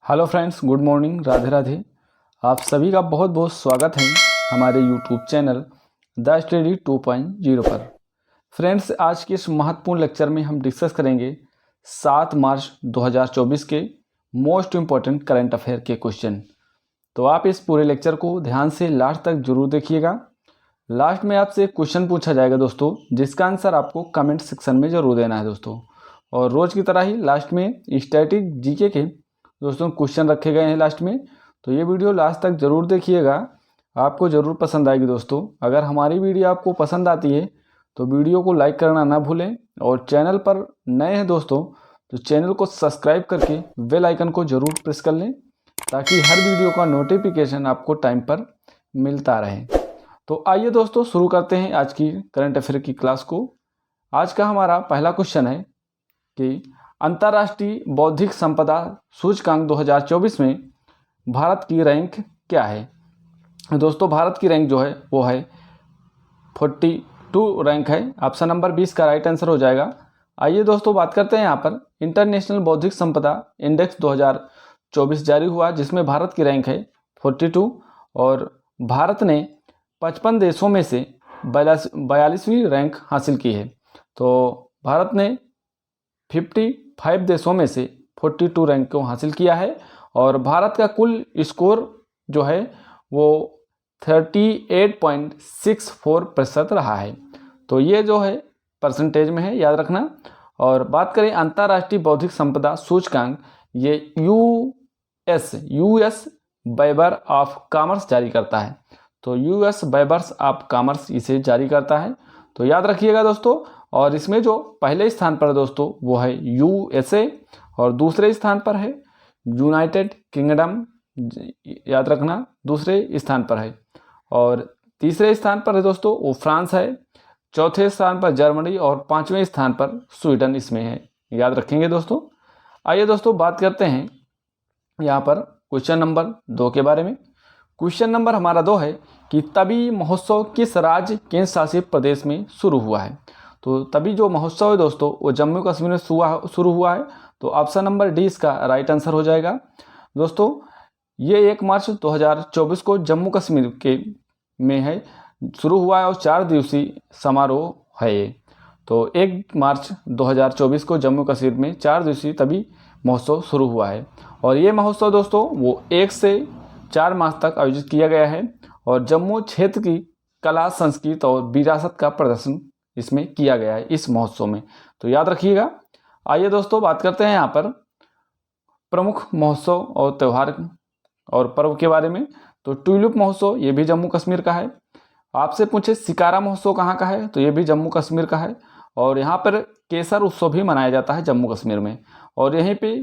Hello friends, good morning, Radhe Radhe. आप सभी का बहुत बहुत स्वागत है हमारे यूट्यूब चैनल द स्टडी 2.0 पर। फ्रेंड्स, आज के इस महत्वपूर्ण लेक्चर में हम डिस्कस करेंगे 7 मार्च 2024 के मोस्ट इम्पॉर्टेंट करंट अफेयर के क्वेश्चन। तो आप इस पूरे लेक्चर को ध्यान से लास्ट तक जरूर देखिएगा। लास्ट में आपसे क्वेश्चन पूछा जाएगा दोस्तों, जिसका आंसर आपको कमेंट सेक्शन में ज़रूर देना है दोस्तों। और रोज़ की तरह ही लास्ट में स्टैटिक जीके के दोस्तों क्वेश्चन रखे गए हैं लास्ट में। तो ये वीडियो लास्ट तक ज़रूर देखिएगा, आपको ज़रूर पसंद आएगी दोस्तों। अगर हमारी वीडियो आपको पसंद आती है तो वीडियो को लाइक करना ना भूलें, और चैनल पर नए हैं दोस्तों तो चैनल को सब्सक्राइब करके बेल आइकन को ज़रूर प्रेस कर लें, ताकि हर वीडियो का नोटिफिकेशन आपको टाइम पर मिलता रहे। तो आइए दोस्तों, शुरू करते हैं आज की करंट अफेयर की क्लास को। आज का हमारा पहला क्वेश्चन है कि अंतर्राष्ट्रीय बौद्धिक संपदा सूचकांक 2024 में भारत की रैंक क्या है। दोस्तों, भारत की रैंक जो है वो है 42 रैंक है। ऑप्शन नंबर 20 का राइट आंसर हो जाएगा। आइए दोस्तों, बात करते हैं यहाँ पर इंटरनेशनल बौद्धिक संपदा इंडेक्स 2024 जारी हुआ, जिसमें भारत की रैंक है 42। और भारत ने 55 देशों में से 42वीं रैंक हासिल की है। तो भारत ने 55 देशों में से 42 रैंक को हासिल किया है। और भारत का कुल स्कोर जो है वो 38.64% रहा है। तो ये जो है परसेंटेज में है, याद रखना। और बात करें अंतर्राष्ट्रीय बौद्धिक संपदा सूचकांक, ये यूएस बैबर ऑफ कॉमर्स जारी करता है। तो यूएस बैबर्स ऑफ कॉमर्स इसे जारी करता है, तो याद रखिएगा दोस्तों। और इसमें जो पहले स्थान पर दोस्तों वो है यूएसए, और दूसरे स्थान पर है यूनाइटेड किंगडम, याद रखना, दूसरे स्थान पर है। और तीसरे स्थान पर है दोस्तों वो फ्रांस है, चौथे स्थान पर जर्मनी, और 5वें स्थान पर स्वीडन इसमें है, याद रखेंगे दोस्तों। आइए दोस्तों, बात करते हैं यहाँ पर क्वेश्चन नंबर 2 के बारे में। क्वेश्चन नंबर हमारा 2 है कि तभी महोत्सव किस राज्य केंद्र शासित प्रदेश में शुरू हुआ है। तो तभी जो महोत्सव है दोस्तों वो जम्मू कश्मीर में शुरू हुआ है। तो ऑप्शन नंबर डी इसका राइट आंसर हो जाएगा। दोस्तों, ये 1 मार्च 2024 को जम्मू कश्मीर के में है, शुरू हुआ है, और 4 दिवसीय समारोह है ये। तो 1 मार्च 2024 को जम्मू कश्मीर में 4 दिवसीय तभी महोत्सव शुरू हुआ है। और ये महोत्सव दोस्तों वो 1 से 4 मास तक आयोजित किया गया है, और जम्मू क्षेत्र की कला, संस्कृति और विरासत का प्रदर्शन इसमें किया गया है इस महोत्सव में, तो याद रखिएगा। आइए दोस्तों, बात करते हैं यहाँ पर प्रमुख महोत्सव और त्यौहार और पर्व के बारे में। तो ट्यूलिप महोत्सव ये भी जम्मू कश्मीर का है। आपसे पूछे शिकारा महोत्सव कहाँ का है, तो ये भी जम्मू कश्मीर का है। और यहाँ पर केसर उत्सव भी मनाया जाता है जम्मू कश्मीर में। और यहीं पे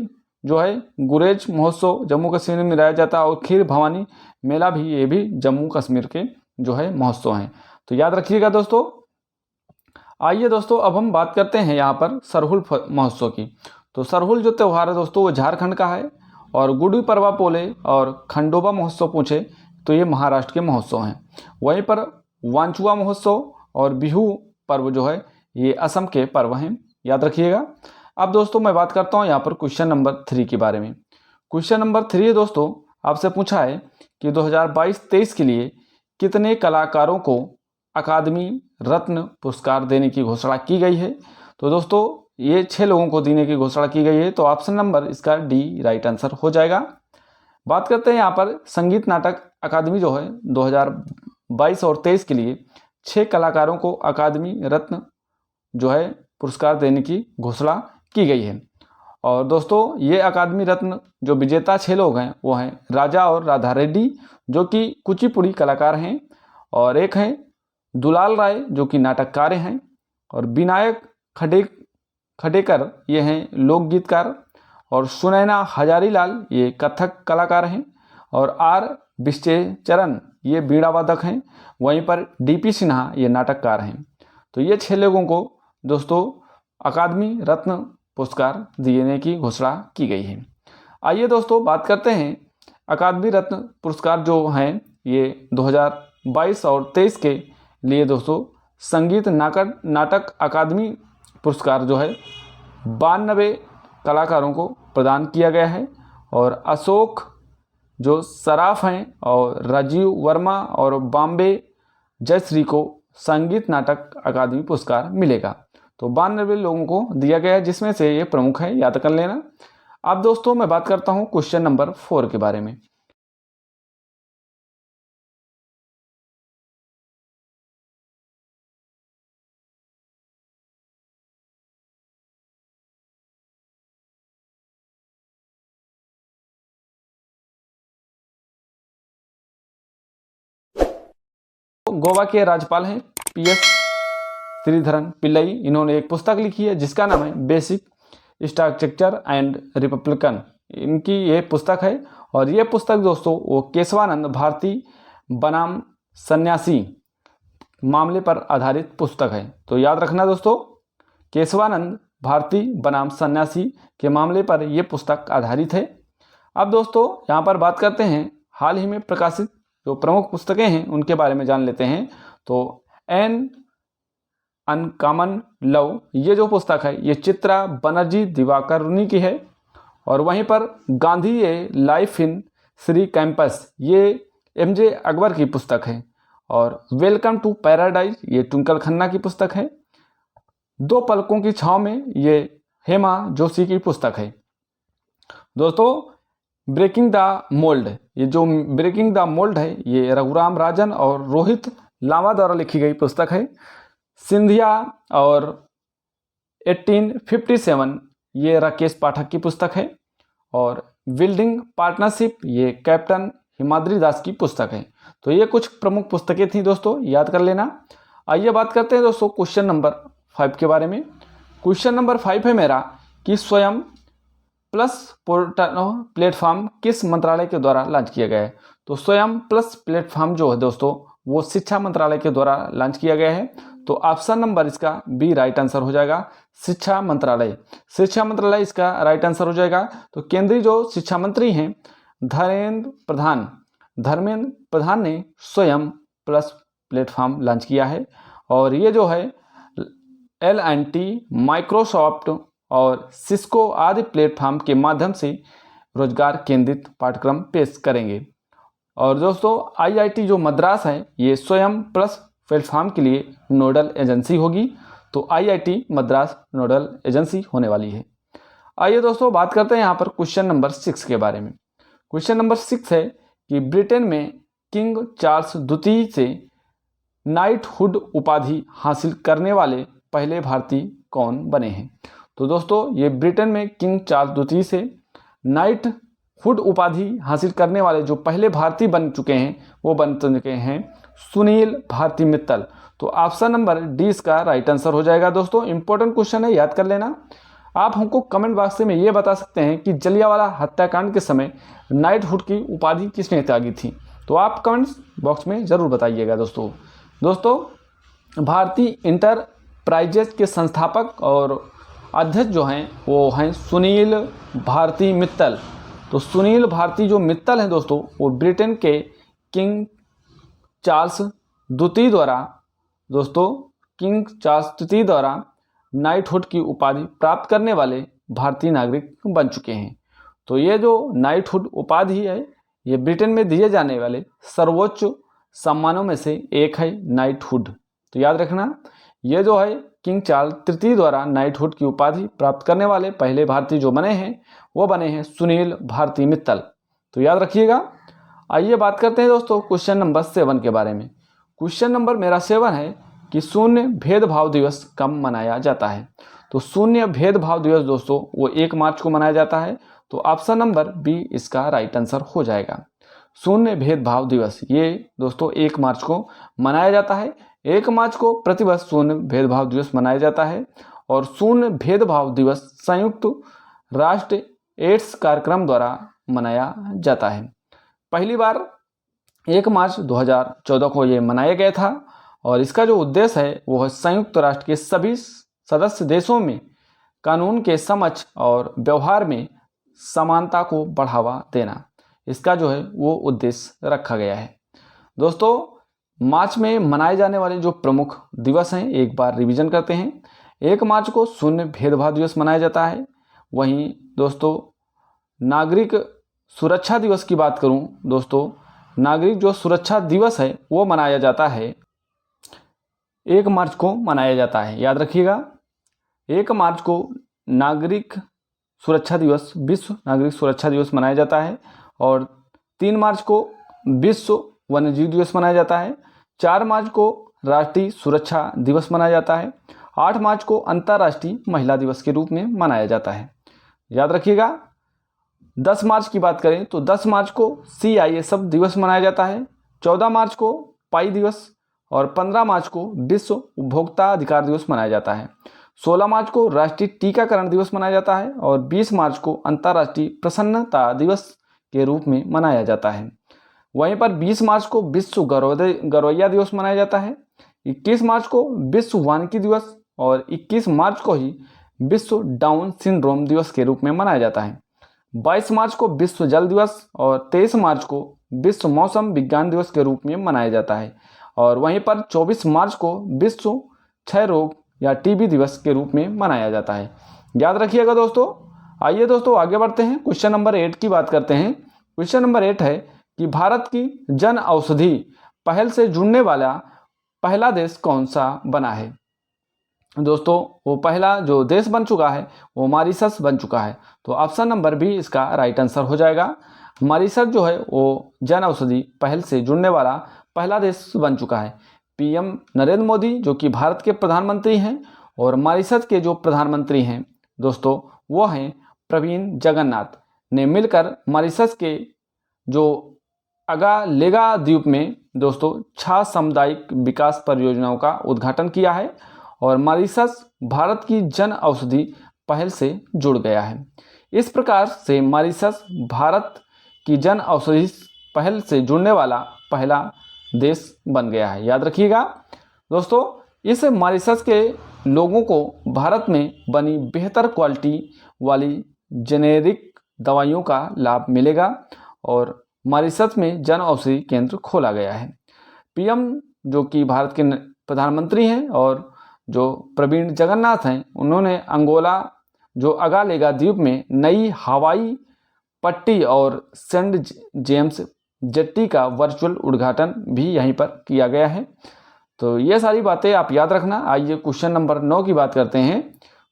जो है गुरेज महोत्सव जम्मू कश्मीर में मनाया जाता है, और खीर भवानी मेला भी, ये भी जम्मू कश्मीर के जो है महोत्सव हैं, तो याद रखिएगा दोस्तों। आइए दोस्तों, अब हम बात करते हैं यहाँ पर सरहुल महोत्सव की। तो सरहुल जो त्यौहार है दोस्तों वो झारखंड का है। और गुड़ी पड़वा पोले और खंडोबा महोत्सव पूछे तो ये महाराष्ट्र के महोत्सव हैं। वहीं पर वांचुआ महोत्सव और बिहू पर्व जो है ये असम के पर्व हैं, याद रखिएगा। अब दोस्तों मैं बात करता हूँ यहाँ पर क्वेश्चन नंबर 3 के बारे में। क्वेश्चन नंबर 3 है दोस्तों, आपसे पूछा है कि 2022-23 के लिए कितने कलाकारों को अकादमी रत्न पुरस्कार देने की घोषणा की गई है। तो दोस्तों ये 6 लोगों को देने की घोषणा की गई है। तो ऑप्शन नंबर इसका डी राइट आंसर हो जाएगा। बात करते हैं यहाँ पर संगीत नाटक अकादमी जो है 2022 और 23 के लिए 6 कलाकारों को अकादमी रत्न जो है पुरस्कार देने की घोषणा की गई है। और दोस्तों ये अकादमी रत्न जो विजेता 6 लोग हैं वो हैं राजा और राधा रेड्डी, जो कि कुचिपुड़ी कलाकार हैं, और एक हैं दुलाल राय जो कि नाटककार हैं, और विनायक खडेकर ये हैं लोकगीतकार, और सुनैना हजारीलाल ये कथक कलाकार हैं, और आर विश्वेचरण ये बीड़ा वादक हैं। वहीं पर डीपी सिन्हा ये नाटककार हैं। तो ये 6 लोगों को दोस्तों अकादमी रत्न पुरस्कार देने की घोषणा की गई है। आइए दोस्तों, बात करते हैं अकादमी रत्न पुरस्कार जो हैं ये 2022 और 23 के लिए दोस्तों संगीत नाटक अकादमी पुरस्कार जो है 92 कलाकारों को प्रदान किया गया है। और अशोक जो सराफ हैं और राजीव वर्मा और बॉम्बे जयश्री को संगीत नाटक अकादमी पुरस्कार मिलेगा। तो 92 लोगों को दिया गया है, जिसमें से ये प्रमुख है, याद कर लेना। अब दोस्तों मैं बात करता हूँ क्वेश्चन नंबर 4 के बारे में। गोवा के राज्यपाल हैं PS श्रीधरन पिल्लई। इन्होंने एक पुस्तक लिखी है जिसका नाम है बेसिक स्ट्रक्चर एंड रिपब्लिकन। इनकी ये पुस्तक है और ये पुस्तक दोस्तों वो केशवानंद भारती बनाम सन्यासी मामले पर आधारित पुस्तक है। तो याद रखना दोस्तों, केशवानंद भारती बनाम सन्यासी के मामले पर यह पुस्तक आधारित है। अब दोस्तों यहाँ पर बात करते हैं हाल ही में प्रकाशित जो प्रमुख पुस्तकें हैं उनके बारे में जान लेते हैं। तो एन अनकॉमन लव ये जो पुस्तक है ये चित्रा बनर्जी दिवाकरुणी की है। और वहीं पर गांधी ए लाइफ इन श्री कैंपस ये MJ अकबर की पुस्तक है। और वेलकम टू पैराडाइज ये ट्विंकल खन्ना की पुस्तक है। दो पलकों की छांव में ये हेमा जोशी की पुस्तक है। दोस्तों ब्रेकिंग द मोल्ड ये जो ब्रेकिंग द मोल्ड है ये रघुराम राजन और रोहित लांबा द्वारा लिखी गई पुस्तक है। सिंधिया और 1857 ये राकेश पाठक की पुस्तक है। और बिल्डिंग पार्टनरशिप ये कैप्टन हिमाद्री दास की पुस्तक है। तो ये कुछ प्रमुख पुस्तकें थी दोस्तों, याद कर लेना। आइए बात करते हैं दोस्तों क्वेश्चन नंबर 5 के बारे में। क्वेश्चन नंबर 5 है मेरा कि स्वयं प्लस प्लेटफॉर्म किस मंत्रालय के द्वारा लॉन्च किया गया है। तो स्वयं प्लस प्लेटफॉर्म जो है दोस्तों वो शिक्षा मंत्रालय के द्वारा लॉन्च किया गया है। तो ऑप्शन नंबर इसका बी राइट आंसर हो जाएगा, शिक्षा मंत्रालय। शिक्षा मंत्रालय इसका राइट आंसर हो जाएगा। तो केंद्रीय जो शिक्षा मंत्री हैं धर्मेंद्र प्रधान ने स्वयं प्लस प्लेटफॉर्म लॉन्च किया है। और ये जो है L&T, माइक्रोसॉफ्ट और सिस्को आदि प्लेटफॉर्म के माध्यम से रोजगार केंद्रित पाठ्यक्रम पेश करेंगे। और दोस्तों IIT जो मद्रास है ये स्वयं प्लस प्लेटफॉर्म के लिए नोडल एजेंसी होगी। तो IIT मद्रास नोडल एजेंसी होने वाली है। आइए दोस्तों बात करते हैं यहाँ पर क्वेश्चन नंबर 6 के बारे में। क्वेश्चन नंबर 6 है कि ब्रिटेन में किंग चार्ल्स द्वितीय से नाइटहुड उपाधि हासिल करने वाले पहले भारतीय कौन बने हैं। तो दोस्तों ये ब्रिटेन में किंग चार्ल्स द्वितीय से नाइटहुड उपाधि हासिल करने वाले जो पहले भारतीय बन चुके हैं वो बन चुके हैं सुनील भारती मित्तल। तो ऑप्शन नंबर डी इसका राइट आंसर हो जाएगा। दोस्तों इंपॉर्टेंट क्वेश्चन है, याद कर लेना। आप हमको कमेंट बॉक्स में ये बता सकते हैं कि जलियांवाला हत्याकांड के समय नाइटहुड की उपाधि किसने त्यागी थी। तो आप कमेंट बॉक्स में ज़रूर बताइएगा। दोस्तों भारतीय इंटरप्राइजेज के संस्थापक और अध्यक्ष जो हैं वो हैं सुनील भारती मित्तल। तो सुनील भारती जो मित्तल हैं दोस्तों वो ब्रिटेन के किंग चार्ल्स द्वितीय द्वारा नाइटहुड की उपाधि प्राप्त करने वाले भारतीय नागरिक बन चुके हैं। तो ये जो नाइटहुड उपाधि है ये ब्रिटेन में दिए जाने वाले सर्वोच्च सम्मानों में से एक है नाइटहुड। तो याद रखना ये जो है किंग चार्ल्स तृतीय द्वारा नाइटहुड की उपाधि प्राप्त करने वाले पहले भारतीय जो बने हैं वो बने हैं सुनील भारती मित्तल। तो याद रखिएगा। आइए बात करते हैं दोस्तों क्वेश्चन नंबर 7 के बारे में। क्वेश्चन नंबर मेरा 7 है कि शून्य भेदभाव दिवस कब मनाया जाता है। तो शून्य भेदभाव दिवस दोस्तों वो 1 मार्च को मनाया जाता है। तो ऑप्शन नंबर बी इसका राइट आंसर हो जाएगा। शून्य भेदभाव दिवस ये दोस्तों 1 मार्च को मनाया जाता है। 1 मार्च को प्रतिवर्ष शून्य भेदभाव दिवस मनाया जाता है। और शून्य भेदभाव दिवस संयुक्त राष्ट्र एड्स कार्यक्रम द्वारा मनाया जाता है। पहली बार 1 मार्च 2014 को ये मनाया गया था। और इसका जो उद्देश्य है वो है संयुक्त राष्ट्र के सभी सदस्य देशों में कानून के समझ और व्यवहार में समानता को बढ़ावा देना, इसका जो है वो उद्देश्य रखा गया है। दोस्तों मार्च में मनाए जाने वाले जो प्रमुख दिवस हैं एक बार रिवीजन करते हैं। 1 मार्च को शून्य भेदभाव दिवस मनाया जाता है। वहीं दोस्तों नागरिक सुरक्षा दिवस की बात करूं दोस्तों, नागरिक जो सुरक्षा दिवस है वो मनाया जाता है 1 मार्च को मनाया जाता है। याद रखिएगा, 1 मार्च को नागरिक सुरक्षा दिवस, विश्व नागरिक सुरक्षा दिवस मनाया जाता है। और 3 मार्च को विश्व वन्यजीव दिवस मनाया जाता है। 4 मार्च को राष्ट्रीय सुरक्षा दिवस मनाया जाता है। 8 मार्च को अंतर्राष्ट्रीय महिला दिवस के रूप में मनाया जाता है। याद रखिएगा, 10 मार्च की बात करें तो 10 मार्च को CISF दिवस मनाया जाता है। 14 मार्च को पाई दिवस और 15 मार्च को विश्व उपभोक्ता अधिकार दिवस मनाया जाता है। 16 मार्च को राष्ट्रीय टीकाकरण दिवस मनाया जाता है और 20 मार्च को अंतर्राष्ट्रीय प्रसन्नता दिवस के रूप में मनाया जाता है। वहीं पर 20 मार्च को विश्व गौरैया दिवस मनाया जाता है। 21 मार्च को विश्व वानिकी दिवस और 21 मार्च को ही विश्व डाउन सिंड्रोम दिवस के रूप में मनाया जाता है। 22 मार्च को विश्व जल दिवस और 23 मार्च को विश्व मौसम विज्ञान दिवस के रूप में मनाया जाता है। और वहीं पर 24 मार्च को विश्व क्षय रोग या TB दिवस के रूप में मनाया जाता है। याद रखिएगा दोस्तों। आइए दोस्तों आगे बढ़ते हैं, क्वेश्चन नंबर 8 की बात करते हैं। क्वेश्चन नंबर 8 है कि भारत की जन औषधि पहल से जुड़ने वाला पहला देश कौन सा बना है। दोस्तों वो पहला जो देश बन चुका है वो मॉरिशस बन चुका है। तो ऑप्शन नंबर बी इसका राइट आंसर हो जाएगा। मॉरिशस जो है वो जन औषधि पहल से जुड़ने वाला पहला देश बन चुका है। PM नरेंद्र मोदी जो कि भारत के प्रधानमंत्री हैं और मॉरिशस के जो प्रधानमंत्री हैं दोस्तों वो हैं प्रवीण जगन्नाथ ने मिलकर मॉरिशस के जो अगालेगा द्वीप में दोस्तों 6 सामुदायिक विकास परियोजनाओं का उद्घाटन किया है और मॉरिशस भारत की जन औषधि पहल से जुड़ गया है। इस प्रकार से मॉरिशस भारत की जन औषधि पहल से जुड़ने वाला पहला देश बन गया है। याद रखिएगा दोस्तों, इस मॉरिशस के लोगों को भारत में बनी बेहतर क्वालिटी वाली जेनेरिक दवाइयों का लाभ मिलेगा और मॉरिशस में जन औषधि केंद्र खोला गया है। PM जो कि भारत के प्रधानमंत्री हैं और जो प्रवीण जगन्नाथ हैं उन्होंने अंगोला जो अगालेगा द्वीप में नई हवाई पट्टी और सेंट जेम्स जेट्टी का वर्चुअल उद्घाटन भी यहीं पर किया गया है। तो ये सारी बातें आप याद रखना। आइए क्वेश्चन नंबर 9 की बात करते हैं।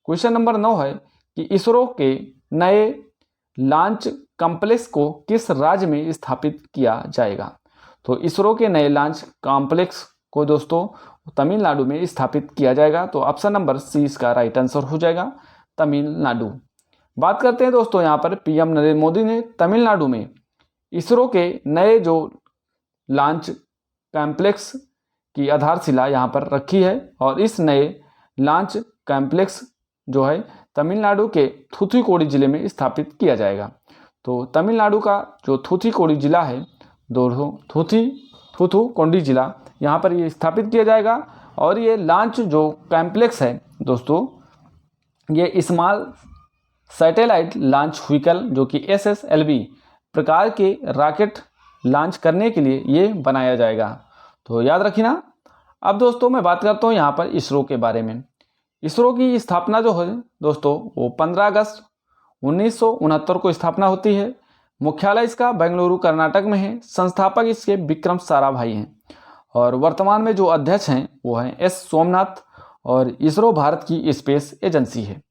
क्वेश्चन नंबर 9 है कि इसरो के नए लॉन्च कॉम्प्लेक्स को किस राज्य में स्थापित किया जाएगा। तो इसरो के नए लॉन्च कॉम्प्लेक्स को दोस्तों तमिलनाडु में स्थापित किया जाएगा। तो ऑप्शन नंबर सी इसका राइट आंसर हो जाएगा, तमिलनाडु। बात करते हैं दोस्तों यहाँ पर PM नरेंद्र मोदी ने तमिलनाडु में इसरो के नए जो लॉन्च कॉम्प्लेक्स की आधारशिला यहाँ पर रखी है और इस नए लॉन्च कॉम्प्लेक्स जो है तमिलनाडु के थूथुकुडी जिले में स्थापित किया जाएगा। तो तमिलनाडु का जो थूथुकुडी जिला है दोस्तों, थूथुकुडी जिला यहाँ पर ये स्थापित किया जाएगा। और ये लॉन्च जो कॉम्प्लेक्स है दोस्तों ये स्मॉल सैटेलाइट लॉन्च व्हीकल जो कि SSLV प्रकार के रॉकेट लॉन्च करने के लिए ये बनाया जाएगा। तो याद रखिए। अब दोस्तों मैं बात करता हूँ यहाँ पर इसरो के बारे में। इसरो की स्थापना जो है दोस्तों वो 15 अगस्त 1969 को स्थापना होती है। मुख्यालय इसका बेंगलुरु कर्नाटक में है। संस्थापक इसके विक्रम साराभाई हैं और वर्तमान में जो अध्यक्ष हैं वो हैं S सोमनाथ और इसरो भारत की स्पेस एजेंसी है।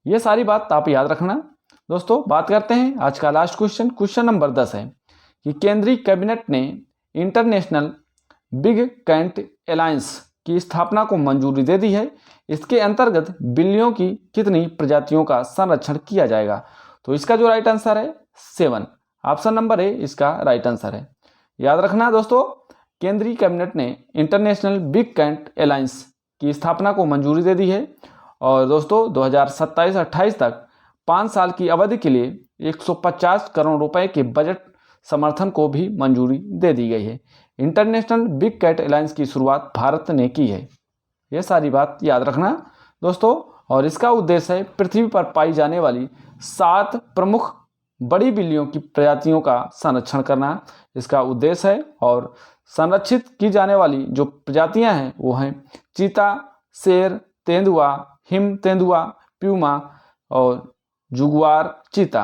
ये सारी बात आप याद रखना। दोस्तों बात करते हैं आज का लास्ट क्वेश्चन। क्वेश्चन नंबर 10 है कि केंद्रीय कैबिनेट ने इंटरनेशनल बिग कैट अलायंस की स्थापना को मंजूरी दे दी है। इसके अंतर्गत बिल्लियों की कितनी प्रजातियों का संरक्षण किया जाएगा। तो इसका जो राइट आंसर है 7, ऑप्शन नंबर ए इसका राइट आंसर है। याद रखना दोस्तों, केंद्रीय कैबिनेट ने इंटरनेशनल बिग कैट अलायंस की स्थापना को मंजूरी दे दी है और दोस्तों 2027-28 तक 5 साल की अवधि के लिए 150 करोड़ रुपए के बजट समर्थन को भी मंजूरी दे दी गई है। इंटरनेशनल बिग कैट अलायंस की शुरुआत भारत ने की है। ये सारी बात याद रखना दोस्तों। और इसका उद्देश्य है पृथ्वी पर पाई जाने वाली 7 प्रमुख बड़ी बिल्लियों की प्रजातियों का संरक्षण करना इसका उद्देश्य है। और संरक्षित की जाने वाली जो प्रजातियां हैं वो हैं चीता, शेर, तेंदुआ, हिम तेंदुआ, प्यूमा और जुगुआर चीता।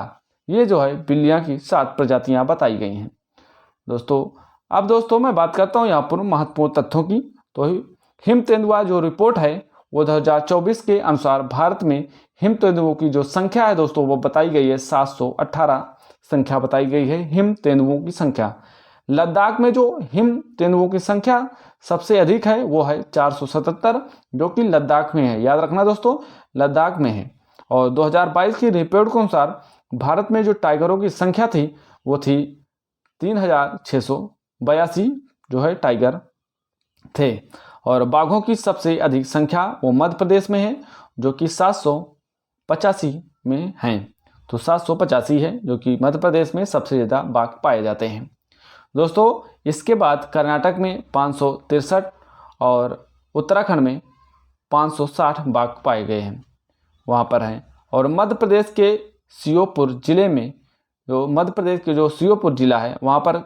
ये जो है बिल्लियाँ की 7 प्रजातियाँ बताई गई हैं दोस्तों। अब दोस्तों मैं बात करता हूँ यहाँ पर महत्वपूर्ण तथ्यों की। तो हिम तेंदुआ जो रिपोर्ट है वो 2024 के अनुसार भारत में हिम तेंदुओं की जो संख्या है दोस्तों वो बताई गई है 718 संख्या बताई गई है हिम तेंदुओं की संख्या। लद्दाख में जो हिम तेंदुओं की संख्या सबसे अधिक है वो है 477, जो कि लद्दाख में है, याद रखना दोस्तों, लद्दाख में है। और 2022 की रिपोर्ट के अनुसार भारत में जो टाइगरों की संख्या थी वो थी 3682 जो है टाइगर थे। और बाघों की सबसे अधिक संख्या वो मध्य प्रदेश में है जो कि 785 में है। तो 785 है जो कि मध्य प्रदेश में सबसे ज़्यादा बाघ पाए जाते हैं दोस्तों। इसके बाद कर्नाटक में 563 और उत्तराखंड में 560 बाघ पाए गए हैं, वहाँ पर हैं। और मध्य प्रदेश के श्योपुर जिले में, जो मध्य प्रदेश के जो श्योपुर जिला है वहाँ पर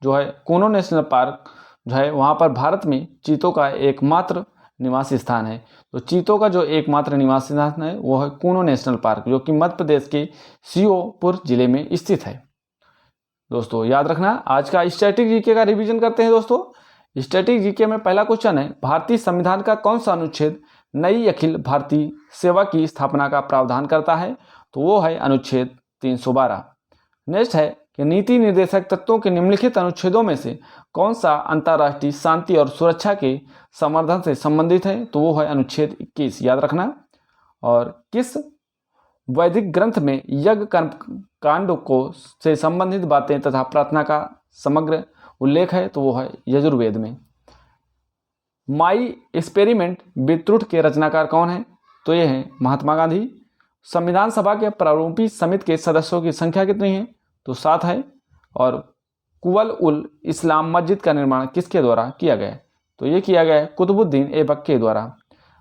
जो है कूनो नेशनल पार्क जो है, वहाँ पर भारत में चीतों का एकमात्र निवासी स्थान है। तो चीतों का जो एकमात्र निवासी स्थान है वो है कूनो नेशनल पार्क, जो कि मध्य प्रदेश के श्योपुर जिले में स्थित है दोस्तों, याद रखना। आज का स्टैटिक जीके का रिवीजन करते हैं दोस्तों। स्टैटिक जीके में पहला क्वेश्चन है, भारतीय संविधान का कौन सा अनुच्छेद नई अखिल भारतीय सेवा की स्थापना का प्रावधान करता है? तो वो है अनुच्छेद 312। नेक्स्ट है कि नीति निर्देशक तत्वों के निम्नलिखित अनुच्छेदों में से कौन सा अंतर्राष्ट्रीय शांति और सुरक्षा के संवर्धन से संबंधित है? तो वो है अनुच्छेद 21, याद रखना। और किस वैदिक ग्रंथ में यज्ञ कर्म कांड को से संबंधित बातें तथा प्रार्थना का समग्र उल्लेख है? तो वो है यजुर्वेद में। माई एक्सपेरिमेंट विद ट्रुथ के रचनाकार कौन है? तो ये हैं महात्मा गांधी। संविधान सभा के प्रारूपी समिति के सदस्यों की संख्या कितनी है? तो 7 है। और कुवल उल इस्लाम मस्जिद का निर्माण किसके द्वारा किया गया? तो ये किया गया है कुतुबुद्दीन ऐबक के द्वारा।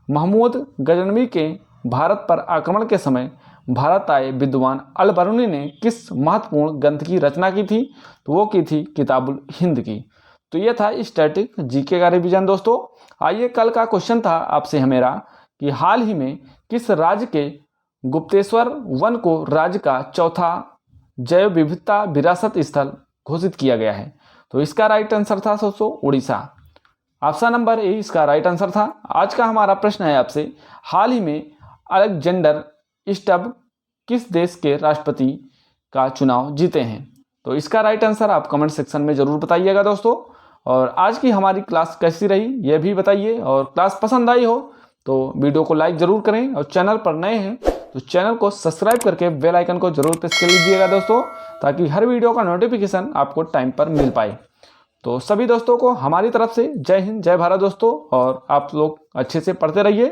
महमूद गजनवी के भारत पर आक्रमण के समय भारत आए विद्वान अल बरूनी ने किस महत्वपूर्ण ग्रंथ की रचना की थी? तो वो की थी किताबुल हिंद की। तो ये था स्टैटिक जीके का रिवीजन दोस्तों। आइए कल का क्वेश्चन था आपसे मेरा कि हाल ही में किस राज्य के गुप्तेश्वर वन को राज्य का चौथा जैव विविधता विरासत स्थल घोषित किया गया है? तो इसका राइट आंसर था दोस्तों उड़ीसा। ऑप्शन नंबर ए इसका राइट आंसर था। आज का हमारा प्रश्न है आपसे, हाल ही में अलेक्जेंडर स्टब किस देश के राष्ट्रपति का चुनाव जीते हैं? तो इसका राइट आंसर आप कमेंट सेक्शन में जरूर बताइएगा दोस्तों। और आज की हमारी क्लास कैसी रही ये भी बताइए, और क्लास पसंद आई हो तो वीडियो को लाइक जरूर करें, और चैनल पर नए हैं तो चैनल को सब्सक्राइब करके बेल आइकन को जरूर प्रेस कर लीजिएगा दोस्तों, ताकि हर वीडियो का नोटिफिकेशन आपको टाइम पर मिल पाए। तो सभी दोस्तों को हमारी तरफ से जय हिंद जय भारत दोस्तों, और आप लोग अच्छे से पढ़ते रहिए।